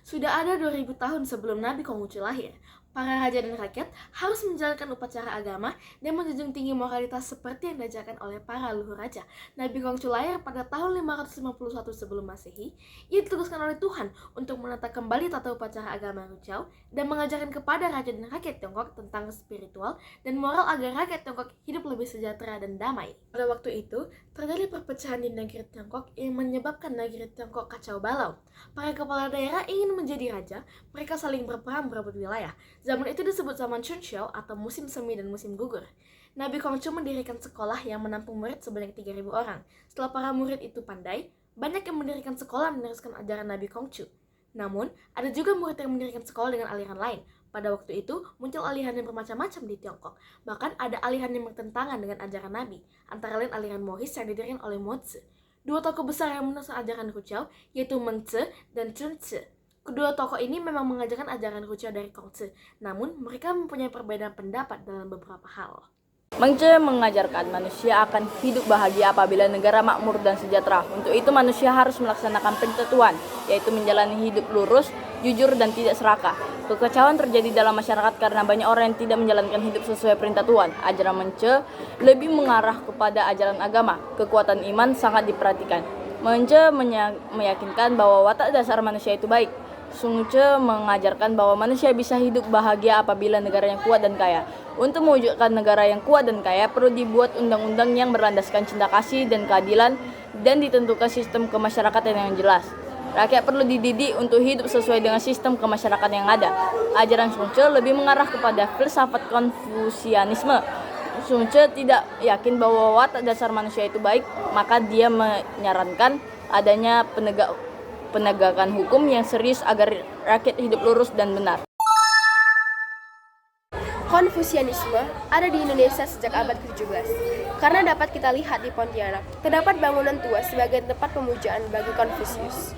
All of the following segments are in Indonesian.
sudah ada 2000 tahun sebelum Nabi Konghucu lahir. Para raja dan rakyat harus menjalankan upacara agama dan menjunjung tinggi moralitas seperti yang diajarkan oleh para leluhur raja. Nabi Konghucu lahir pada tahun 551 sebelum Masehi. Ia ditugaskan oleh Tuhan untuk menata kembali tata upacara agama Rujiao dan mengajarkan kepada raja dan rakyat Tiongkok tentang spiritual dan moral agar rakyat Tiongkok hidup lebih sejahtera dan damai. Pada waktu itu, terjadi perpecahan di negeri Tiongkok yang menyebabkan negeri Tiongkok kacau balau. Para kepala daerah ingin menjadi raja, mereka saling berperang berebut wilayah. Zaman itu disebut zaman Chunxiao atau musim semi dan musim gugur. Nabi Konghucu mendirikan sekolah yang menampung murid sebanyak 3.000 orang. Setelah para murid itu pandai, banyak yang mendirikan sekolah meneruskan ajaran Nabi Konghucu. Namun, ada juga murid yang mendirikan sekolah dengan aliran lain. Pada waktu itu, muncul aliran yang bermacam-macam di Tiongkok. Bahkan ada aliran yang bertentangan dengan ajaran Nabi, antara lain aliran Moris yang didirikan oleh Mo Tzu. Dua tokoh besar yang meneruskan ajaran Rujiao, yaitu Meng Tzu dan Chun Tzu. Kedua tokoh ini memang mengajarkan ajaran Rujiao dari Konghucu, namun mereka mempunyai perbedaan pendapat dalam beberapa hal. Meng Tzu mengajarkan manusia akan hidup bahagia apabila negara makmur dan sejahtera. Untuk itu manusia harus melaksanakan penentuan, yaitu menjalani hidup lurus, jujur, dan tidak serakah. Kekacauan terjadi dalam masyarakat karena banyak orang yang tidak menjalankan hidup sesuai perintah Tuhan. Ajaran Meng Tzu lebih mengarah kepada ajaran agama. Kekuatan iman sangat diperhatikan. Meng Tzu meyakinkan bahwa watak dasar manusia itu baik. Sun Tzu mengajarkan bahwa manusia bisa hidup bahagia apabila negaranya kuat dan kaya. Untuk mewujudkan negara yang kuat dan kaya, perlu dibuat undang-undang yang berlandaskan cinta kasih dan keadilan dan ditentukan sistem kemasyarakatan yang jelas. Rakyat perlu dididik untuk hidup sesuai dengan sistem kemasyarakatan yang ada. Ajaran Sun Tzu lebih mengarah kepada filsafat Konfusianisme. Sun Tzu tidak yakin bahwa watak dasar manusia itu baik, maka dia menyarankan adanya penegakan hukum yang serius agar rakyat hidup lurus dan benar. Konfusianisme ada di Indonesia sejak abad ke-17. Karena dapat kita lihat di Pontianak, terdapat bangunan tua sebagai tempat pemujaan bagi Konfusius.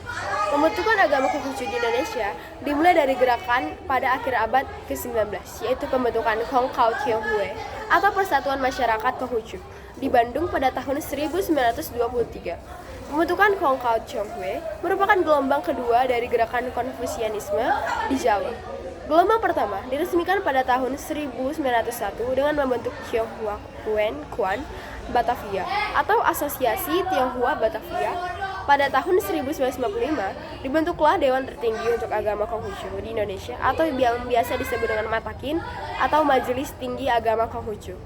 Pembentukan agama Konghucu di Indonesia dimulai dari gerakan pada akhir abad ke-19, yaitu pembentukan Kong Kao Tiong Hue atau Persatuan Masyarakat Konghucu di Bandung pada tahun 1923. Pembentukan Kong Kao Tiong Hue merupakan gelombang kedua dari gerakan Konfusianisme di Jawa. Gelombang pertama diresmikan pada tahun 1901 dengan membentuk Tionghoa Kuen Kuan Batavia atau Asosiasi Tionghoa Batavia. Pada tahun 1955 dibentuklah Dewan Tertinggi untuk Agama Konghucu di Indonesia atau yang biasa disebut dengan Matakin atau Majelis Tinggi Agama Konghucu.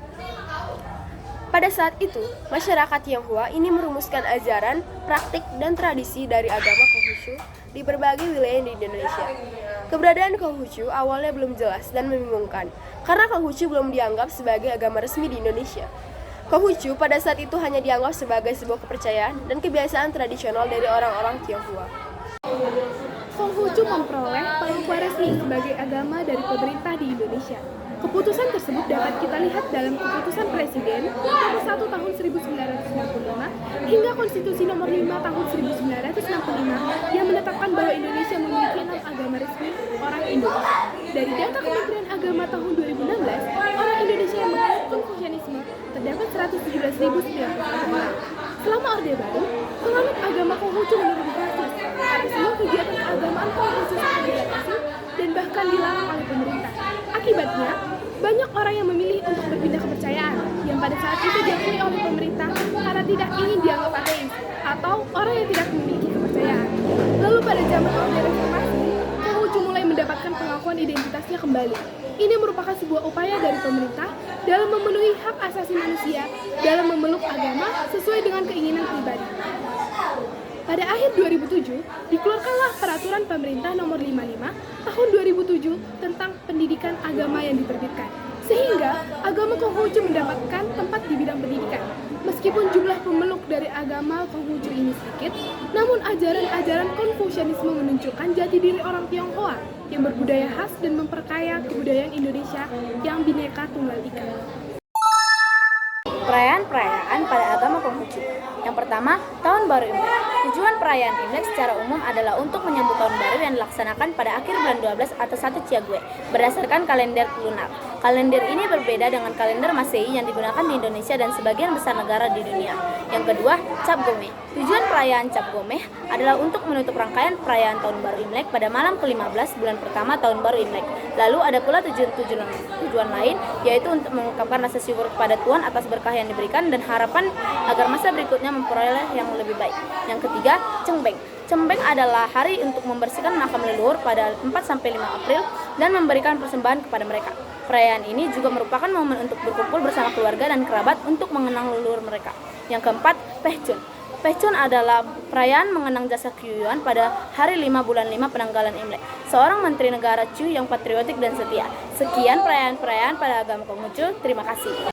Pada saat itu, masyarakat Tionghoa ini merumuskan ajaran, praktik, dan tradisi dari agama Konghucu di berbagai wilayah di Indonesia. Keberadaan Konghucu awalnya belum jelas dan membingungkan, karena Konghucu belum dianggap sebagai agama resmi di Indonesia. Konghucu pada saat itu hanya dianggap sebagai sebuah kepercayaan dan kebiasaan tradisional dari orang-orang Tionghoa. Konghucu memperoleh pengakuan resmi sebagai agama dari pemerintah di Indonesia. Keputusan tersebut dapat kita lihat dalam Keputusan Presiden Nomor 1 Tahun 1965 hingga Konstitusi Nomor 5 Tahun 1965 yang menetapkan bahwa Indonesia memiliki 6 agama resmi orang Indonesia. Dari data Kementerian Agama tahun 2016, orang Indonesia yang menganut Konfusianisme terdapat 117.091 orang. Selama Orde Baru, penganut agama Konghucu menurun drastis karena semua kegiatan keagamaan Konghucu sangat dibatasi dan bahkan dilarang oleh pemerintah. Akibatnya, banyak orang yang memilih untuk berpindah kepercayaan yang pada saat itu diakui oleh pemerintah karena tidak ingin dianggap ateis atau orang yang tidak memiliki kepercayaan. Lalu pada zaman Orde Reformasi, Konghucu mulai mendapatkan pengakuan identitasnya kembali. Ini merupakan sebuah upaya dari pemerintah dalam memenuhi hak asasi manusia dalam memeluk agama sesuai dengan keinginan pribadi. Pada akhir 2007, dikeluarkanlah Peraturan Pemerintah Nomor 55 Tahun 2007 tentang pendidikan agama yang diterbitkan, sehingga agama Konghucu mendapatkan tempat di bidang pendidikan. Meskipun jumlah pemeluk dari agama Konghucu ini sedikit, namun ajaran-ajaran Konfusianisme menunjukkan jati diri orang Tionghoa yang berbudaya khas dan memperkaya kebudayaan Indonesia yang Bhinneka Tunggal Ika. Perayaan-perayaan pada agama Konghucu. Yang pertama, Tahun Baru Imlek. Tujuan perayaan Imlek secara umum adalah untuk menyambut tahun baru yang dilaksanakan pada akhir bulan 12 atau 1 Ciague berdasarkan kalender lunar. Kalender ini berbeda dengan kalender Masehi yang digunakan di Indonesia dan sebagian besar negara di dunia. Yang kedua, Cap Gomeh. Tujuan perayaan Cap Gomeh adalah untuk menutup rangkaian perayaan Tahun Baru Imlek pada malam ke-15 bulan pertama Tahun Baru Imlek. Lalu ada pula tujuan lain, yaitu untuk mengungkapkan rasa syukur kepada Tuhan atas berkah yang diberikan dan harapan agar masa berikutnya memperoleh yang lebih baik. Yang ketiga, Cengbeng. Cengbeng adalah hari untuk membersihkan makam leluhur pada 4-5 April dan memberikan persembahan kepada mereka. Perayaan ini juga merupakan momen untuk berkumpul bersama keluarga dan kerabat untuk mengenang leluhur mereka. Yang keempat, Pehcun. Pehcun adalah perayaan mengenang jasa Kyuyuan pada hari 5 bulan 5 penanggalan Imlek, seorang menteri negara Chu yang patriotik dan setia. Sekian perayaan-perayaan pada agama Konghucu. Terima kasih.